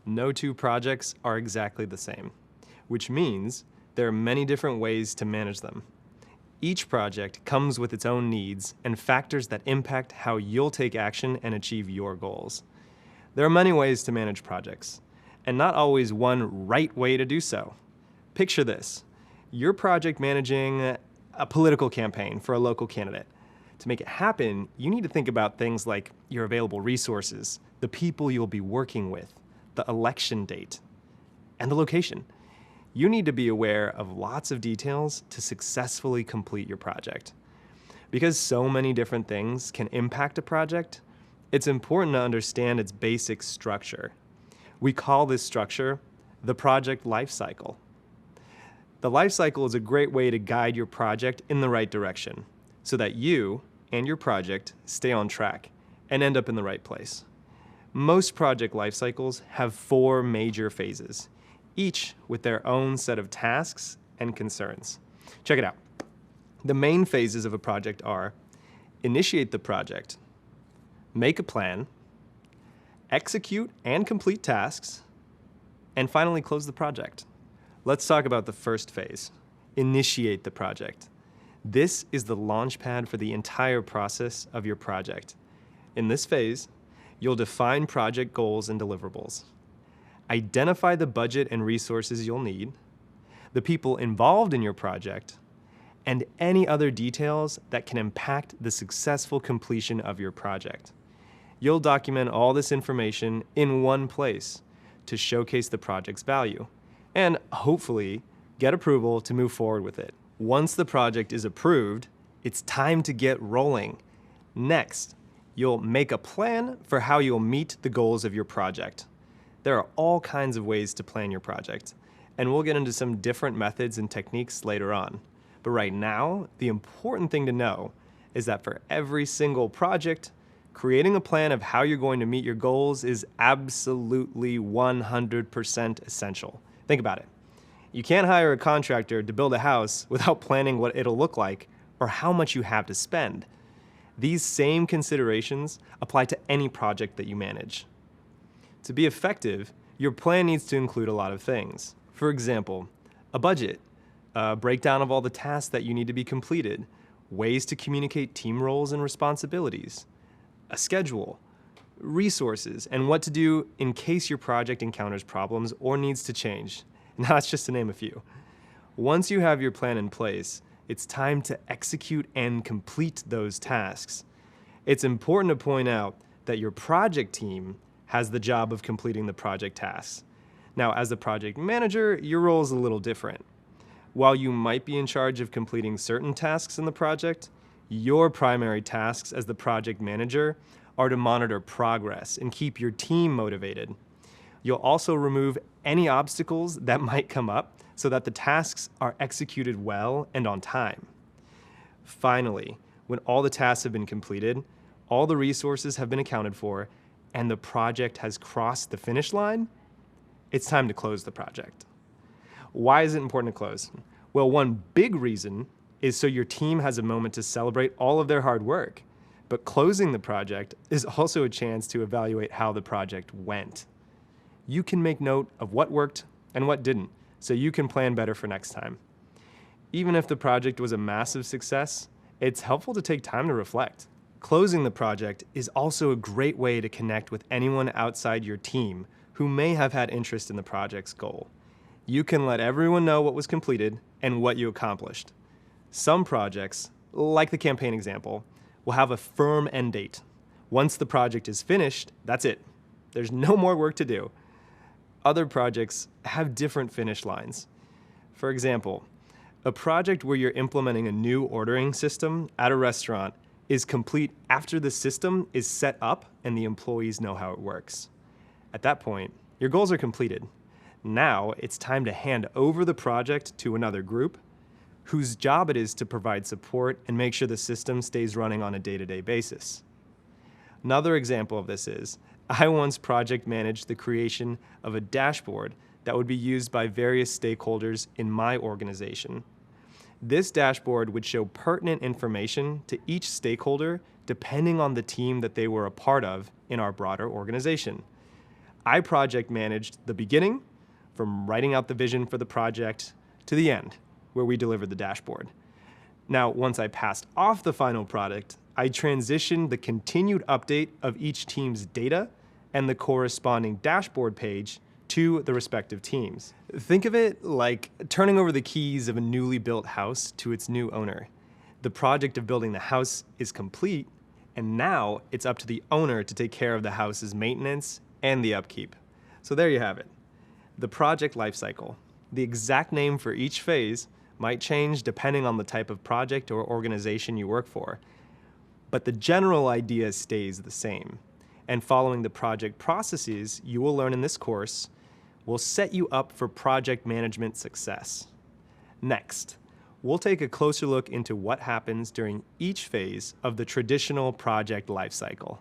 No two projects are exactly the same, which means there are many different ways to manage them. Each project comes with its own needs and factors that impact how you'll take action and achieve your goals. There are many ways to manage projects, and not always one right way to do so. Picture this. You're project managing a political campaign for a local candidate. To make it happen, you need to think about things like your available resources, the people you'll be working with, the election date, and the location. You need to be aware of lots of details to successfully complete your project. Because so many different things can impact a project, it's important to understand its basic structure. We call this structure the project life cycle. The life cycle is a great way to guide your project in the right direction so that you and your project stay on track and end up in the right place. Most project life cycles have 4 major phases, each with their own set of tasks and concerns. Check it out. The main phases of a project are initiate the project, make a plan, execute and complete tasks, and finally close the project. Let's talk about the first phase, initiate the project. This is the launchpad for the entire process of your project. In this phase, you'll define project goals and deliverables, identify the budget and resources you'll need, the people involved in your project, and any other details that can impact the successful completion of your project. You'll document all this information in one place to showcase the project's value and hopefully get approval to move forward with it. Once the project is approved, it's time to get rolling. Next, you'll make a plan for how you'll meet the goals of your project. There are all kinds of ways to plan your project, and we'll get into some different methods and techniques later on. But right now, the important thing to know is that for every single project, creating a plan of how you're going to meet your goals is absolutely 100% essential. Think about it. You can't hire a contractor to build a house without planning what it'll look like or how much you have to spend. These same considerations apply to any project that you manage. To be effective, your plan needs to include a lot of things. For example, a budget, a breakdown of all the tasks that you need to be completed, ways to communicate team roles and responsibilities, a schedule, resources, and what to do in case your project encounters problems or needs to change. And that's just to name a few. Once you have your plan in place, it's time to execute and complete those tasks. It's important to point out that your project team has the job of completing the project tasks. Now, as the project manager, your role is a little different. While you might be in charge of completing certain tasks in the project, your primary tasks as the project manager are to monitor progress and keep your team motivated. You'll also remove any obstacles that might come up so that the tasks are executed well and on time. Finally, when all the tasks have been completed, all the resources have been accounted for, and the project has crossed the finish line, it's time to close the project. Why is it important to close? Well, one big reason is so your team has a moment to celebrate all of their hard work. But closing the project is also a chance to evaluate how the project went. You can make note of what worked and what didn't, so you can plan better for next time. Even if the project was a massive success, it's helpful to take time to reflect. Closing the project is also a great way to connect with anyone outside your team who may have had interest in the project's goal. You can let everyone know what was completed and what you accomplished. Some projects, like the campaign example, will have a firm end date. Once the project is finished, that's it. There's no more work to do. Other projects have different finish lines. For example, a project where you're implementing a new ordering system at a restaurant is complete after the system is set up and the employees know how it works. At that point, your goals are completed. Now it's time to hand over the project to another group whose job it is to provide support and make sure the system stays running on a day-to-day basis. Another example of this is, I once project managed the creation of a dashboard that would be used by various stakeholders in my organization. This dashboard would show pertinent information to each stakeholder depending on the team that they were a part of in our broader organization. I project managed the beginning, from writing out the vision for the project, to the end, where we delivered the dashboard. Now, once I passed off the final product, I transitioned the continued update of each team's data and the corresponding dashboard page to the respective teams. Think of it like turning over the keys of a newly built house to its new owner. The project of building the house is complete, and now it's up to the owner to take care of the house's maintenance and the upkeep. So there you have it, the project lifecycle. The exact name for each phase might change depending on the type of project or organization you work for, but the general idea stays the same. And following the project processes you will learn in this course will set you up for project management success. Next, we'll take a closer look into what happens during each phase of the traditional project lifecycle.